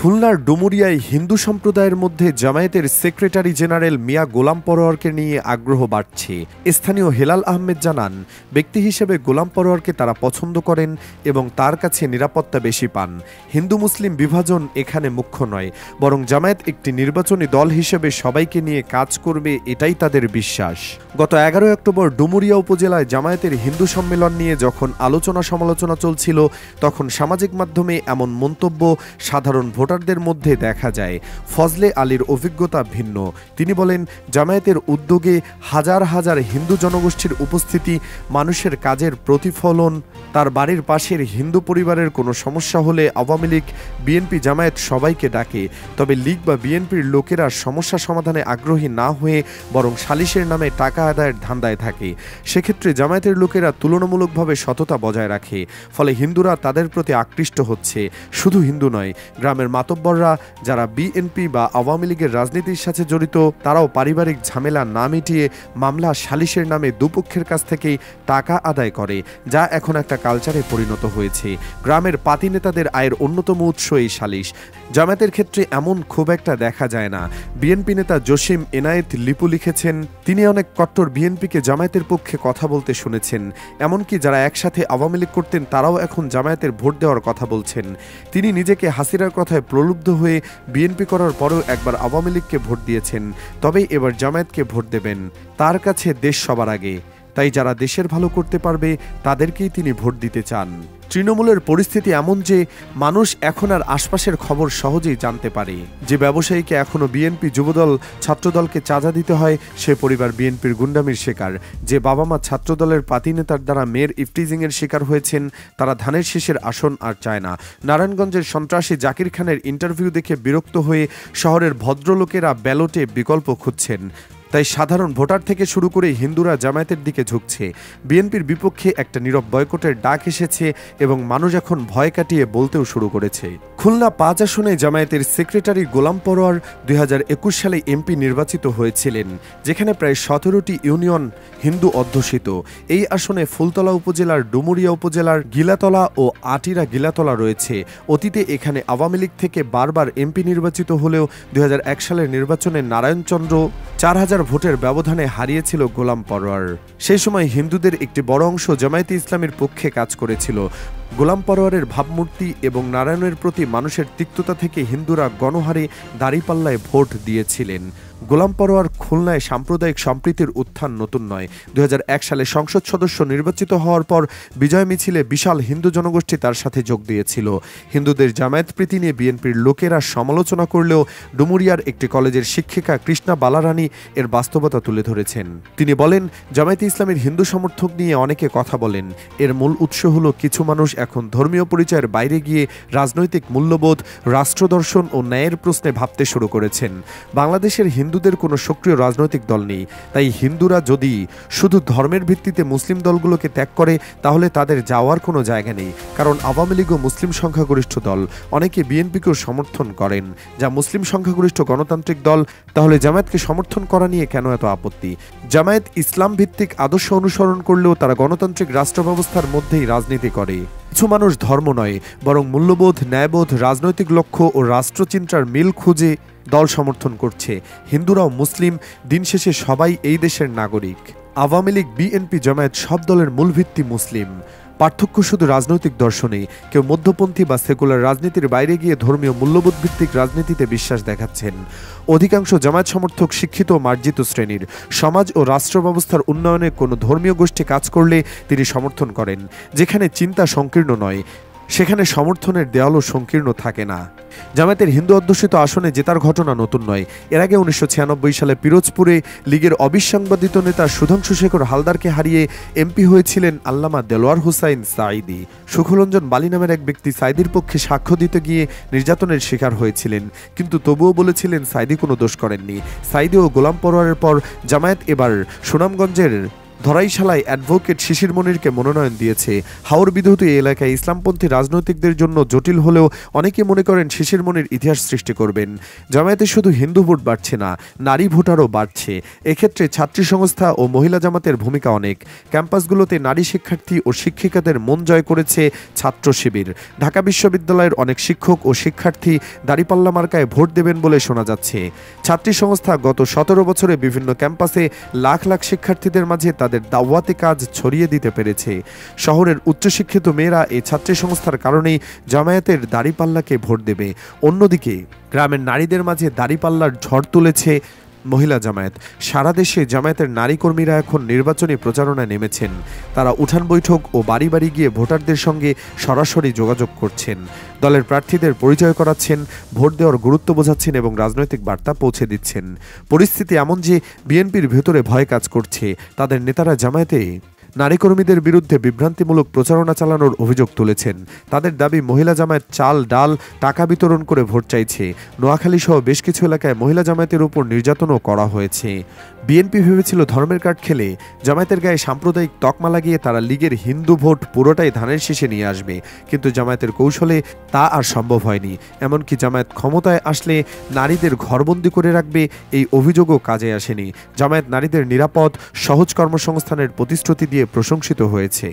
খুলনার ডুমুরিয়ায় হিন্দু সম্প্রদায়ের মধ্যে জামায়াতের সেক্রেটারি জেনারেল মিয়া গোলাম পরোয়ারকে নিয়ে আগ্রহ বাড়ছে। স্থানীয় হেলাল আহমেদ জানান, ব্যক্তি হিসেবে গোলাম পরোয়ারকে তারা পছন্দ করেন এবং তার কাছে নিরাপত্তা বেশি পান। হিন্দু মুসলিম বিভাজন এখানে মুখ্য নয়, বরং জামায়াত একটি নির্বাচনী দল হিসেবে সবাইকে নিয়ে কাজ করবে, এটাই তাদের বিশ্বাস। গত 11 অক্টোবর ডুমুরিয়া উপজেলায় জামায়াতের হিন্দু সম্মেলন নিয়ে যখন আলোচনা সমালোচনা চলছিল, তখন সামাজিক মাধ্যমে এমন মন্তব্য সাধারণ ভোটারদের মধ্যে দেখা যায়। ফজলে আলীর অভিজ্ঞতা ভিন্ন। তিনি বলেন, জামায়াতের উদ্যোগে হাজার হাজার হিন্দু জনগোষ্ঠীর উপস্থিতি মানুষের কাজের প্রতিফলন। তার বাড়ির পাশের হিন্দু পরিবারের কোনো সমস্যা হলে আওয়ামী লীগ, বিএনপি, জামায়াত সবাইকে ডাকে। তবে লীগ বা বিএনপির লোকেরা সমস্যা সমাধানে আগ্রহী না হয়ে বরং সালিশের নামে টাকা আদায়ের ধান্দায় থাকে। সেক্ষেত্রে জামায়াতের লোকেরা তুলনামূলকভাবে সততা বজায় রাখে, ফলে হিন্দুরা তাদের প্রতি আকৃষ্ট হচ্ছে। শুধু হিন্দু নয়, গ্রামের মাতব্বররা যারা বিএনপি বা আওয়ামী লীগের রাজনীতির সাথে জড়িত, তারাও পারিবারিক ঝামেলা না মিটিয়ে মামলা সালিশের নামে দুপক্ষের কাছ থেকেই টাকা আদায় করে, যা এখন একটা কালচারে পরিণত হয়েছে। গ্রামের পাতি নেতাদের আয়ের অন্যতম উৎস এই সালিশ। জামায়াতের ক্ষেত্রে এমন খুব একটা দেখা যায় না। বিএনপি নেতা জসিম এনায়েত লিপু লিখেছেন, তিনি অনেক কট্টর বিএনপিকে জামায়াতের পক্ষে কথা বলতে শুনেছেন। এমনকি যারা একসাথে আওয়ামী লীগ করতেন তারাও এখন জামায়াতের ভোট দেওয়ার কথা বলছেন। তিনি নিজেকে হাসিনার কথায় প্রলুব্ধ হয়ে বিএনপি করার পরেও একবার আওয়ামী লীগকে ভোট দিয়েছেন, তবেই এবার জামায়াতকে ভোট দেবেন। তার কাছে দেশ সবার আগে, তাই যারা দেশের ভালো করতে পারবে তাদেরকেই তিনি ভোট দিতে চান। তৃণমূলের পরিস্থিতি এমন যে মানুষ এখন আর আশপাশের খবর সহজেই জানতে পারে। যে ব্যবসায়ীকে এখনও বিএনপি যুবদল ছাত্রদলকে চাঁদা দিতে হয়, সে পরিবার বিএনপির গুন্ডামির শিকার। যে বাবা মা ছাত্রদলের পাতি নেতার দ্বারা মেয়ের ইফটিজিংয়ের শিকার হয়েছেন, তারা ধানের শীষের আসন আর চায় না। নারায়ণগঞ্জের সন্ত্রাসী জাকির খানের ইন্টারভিউ দেখে বিরক্ত হয়ে শহরের ভদ্রলোকেরা ব্যালটে বিকল্প খুঁজছেন। তাই সাধারণ ভোটার থেকে শুরু করে হিন্দুরা জামায়াতের দিকে ঝুঁকছে। বিএনপির বিপক্ষে একটা নীরব বয়কটের ডাক এসেছে এবং মানুষ এখন ভয় কাটিয়ে বলতেও শুরু করেছে। খুলনা 5 আসনে জামায়াতের সেক্রেটারি গোলাম পরোয়ার 2021 সালে এমপি নির্বাচিত হয়েছিলেন, যেখানে প্রায় 17টি ইউনিয়ন হিন্দু অধ্যুষিত। এই আসনে ফুলতলা উপজেলার ডুমুরিয়া উপজেলার গিলাতলা ও আটিরা গিলাতলা রয়েছে। অতীতে এখানে আওয়ামী লীগ থেকে বারবার এমপি নির্বাচিত হলেও 2001 সালের নির্বাচনে নারায়ণচন্দ্র 4000 ভোটের ব্যবধানে হারিয়েছিল গোলাম পরোয়ার। সেই সময় হিন্দুদের একটি বড় অংশ জামায়াতে ইসলামীর পক্ষে কাজ করেছিল। গোলাম পরোয়ারের ভাবমূর্তি এবং নারায়ণের প্রতি মানুষের তিক্ততা থেকে হিন্দুরা গণহারে দাঁড়িপাল্লায় ভোট দিয়েছিলেন। গোলাম পরোয়ার খুলনায় সাম্প্রদায়িক সম্প্রীতির উত্থান নতুন নয়। 2001 সালে সংসদ সদস্য নির্বাচিত হওয়ার পর বিজয় মিছিলে বিশাল হিন্দু জনগোষ্ঠী তার সাথে যোগ দিয়েছিল। হিন্দুদের জামায়াত প্রীতি নিয়ে বিএনপির লোকেরা সমালোচনা করলেও ডুমুরিয়ার একটি কলেজের শিক্ষিকা কৃষ্ণা বালারানী এর বাস্তবতা তুলে ধরেছেন। তিনি বলেন, জামায়াতে ইসলামীর হিন্দু সমর্থক নিয়ে অনেকে কথা বলেন। এর মূল উৎস হলো কিছু মানুষ এখন ধর্মীয় পরিচয়ের বাইরে গিয়ে রাজনৈতিক মূল্যবোধ, রাষ্ট্রদর্শন ও ন্যায়ের প্রশ্নে ভাবতে শুরু করেছেন। বাংলাদেশের হিন্দুদের কোনো সক্রিয় রাজনৈতিক দল নেই, তাই হিন্দুরা যদি শুধু ধর্মের ভিত্তিতে মুসলিম দলগুলোকে ত্যাগ করে তাহলে তাদের যাওয়ার কোনো জায়গা নেই। কারণ আওয়ামী লীগও মুসলিম সংখ্যাগরিষ্ঠ দল, অনেকে বিএনপিকেও সমর্থন করেন, যা মুসলিম সংখ্যাগরিষ্ঠ গণতান্ত্রিক দল। তাহলে জামায়াতকে সমর্থন করা নিয়ে কেন এত আপত্তি? জামায়াত ইসলাম ভিত্তিক আদর্শ অনুসরণ করলেও তারা গণতান্ত্রিক রাষ্ট্র ব্যবস্থার মধ্যেই রাজনীতি করে। কিছু মানুষ ধর্ম নয়, বরং মূল্যবোধ, ন্যায়বোধ, রাজনৈতিক লক্ষ্য ও রাষ্ট্রচিন্তার মিল খুঁজে দল সমর্থন করছে। হিন্দুরাও মুসলিম, দিন শেষে সবাই এই দেশের নাগরিক। আওয়ামী লীগ, বিএনপি, জামায়াত সব দলের মূল ভিত্তি মুসলিম। পার্থক্য শুধু রাজনৈতিক দর্শনে। কেউ মধ্যপন্থী বা সেকুলার রাজনীতির বাইরে গিয়ে ধর্মীয় মূল্যবোধ ভিত্তিক রাজনীতিতে বিশ্বাস দেখাচ্ছেন। অধিকাংশ জামায়াত সমর্থক শিক্ষিত ও মার্জিত শ্রেণীর। সমাজ ও রাষ্ট্র ব্যবস্থার উন্নয়নে কোনো ধর্মীয় গোষ্ঠী কাজ করলে তিনি সমর্থন করেন। যেখানে চিন্তা সংকীর্ণ নয়, সেখানে সমর্থনের দেয়ালও সংকীর্ণ থাকে না। জামায়াতের হিন্দু অধ্যুষিত আসনে জেতার ঘটনা নতুন নয়। এর আগে 1996 সালে পিরোজপুরে লীগের অবিসংবাদিত নেতা সুধাংশু শেখর হালদারকে হারিয়ে এমপি হয়েছিলেন আল্লামা দেলোয়ার হোসাইন সাঈদী। সুখরঞ্জন বালি নামের এক ব্যক্তি সাঈদীর পক্ষে সাক্ষ্য দিতে গিয়ে নির্যাতনের শিকার হয়েছিলেন, কিন্তু তবুও বলেছিলেন সাঈদী কোনো দোষ করেননি। সাঈদী ও গোলাম পরোয়ারের পর জামায়াত এবার সুনামগঞ্জের ধরাইশালায় অ্যাডভোকেট শিশির মনিরকে মনোনয়ন দিয়েছে। হাওর বিধৌত এই এলাকায় ইসলামপন্থী রাজনৈতিকদের জন্য জটিল হলেও অনেকে মনে করেন শিশির মনির ইতিহাস সৃষ্টি করবেন। জামায়াতে শুধু হিন্দু ভোট বাড়ছে না, নারী ভোটারও বাড়ছে। এক্ষেত্রে ছাত্রী সংস্থা ও মহিলা জামাতের ভূমিকা অনেক। ক্যাম্পাসগুলোতে নারী শিক্ষার্থী ও শিক্ষিকাদের মন জয় করেছে ছাত্র শিবির। ঢাকা বিশ্ববিদ্যালয়ের অনেক শিক্ষক ও শিক্ষার্থী দাঁড়িপাল্লা মার্কায় ভোট দেবেন বলে শোনা যাচ্ছে। ছাত্রী সংস্থা গত 17 বছরে বিভিন্ন ক্যাম্পাসে লাখ লাখ শিক্ষার্থীদের মাঝে তাদের দাওয়াতি কাজ ছড়িয়ে দিতে পেরেছে। শহরের উচ্চশিক্ষিত মেয়েরা এই ছাত্রী সংস্থার কারণেই জামায়াতের দাঁড়িপাল্লাকে ভোট দেবে। অন্যদিকে গ্রামের নারীদের মাঝে দাঁড়িপাল্লার ঝড় তুলেছে মহিলা জামায়াত। সারা দেশে জামায়াতের নারী কর্মীরা এখন নির্বাচনী প্রচারণায় নেমেছেন। তারা উঠান বৈঠক ও বাড়ি বাড়ি গিয়ে ভোটারদের সঙ্গে সরাসরি যোগাযোগ করছেন, দলের প্রার্থীদের পরিচয় করাচ্ছেন, ভোট দেওয়ার গুরুত্ব বোঝাচ্ছেন এবং রাজনৈতিক বার্তা পৌঁছে দিচ্ছেন। পরিস্থিতি এমন যে বিএনপির ভেতরে ভয় কাজ করছে। তাদের নেতারা জামায়াতে নারী কর্মীদের বিরুদ্ধে বিভ্রান্তিমূলক প্রচারণা চালানোর অভিযোগ তুলেছেন। তাদের দাবি মহিলা জামায়াত চাল ডাল টাকা বিতরণ করে ভোট চাইছে। নোয়াখালী সহ বেশ কিছু এলাকায় মহিলা জামায়াতের উপর নির্যাতনও করা হয়েছে। বিএনপি ভেবেছিল ধর্মের কার্ড খেলে জামায়াতের গায়ে সাম্প্রদায়িক তকমা লাগিয়ে তারা লীগের হিন্দু ভোট পুরোটাই ধানের শীষে নিয়ে আসবে, কিন্তু জামায়াতের কৌশলে তা আর সম্ভব হয়নি। এমনকি জামায়াত ক্ষমতায় আসলে নারীদের ঘরবন্দি করে রাখবে, এই অভিযোগও কাজে আসেনি। জামায়াত নারীদের নিরাপদ সহজ কর্মসংস্থানের প্রতিশ্রুতি দিয়ে প্রশংসিত হয়েছে।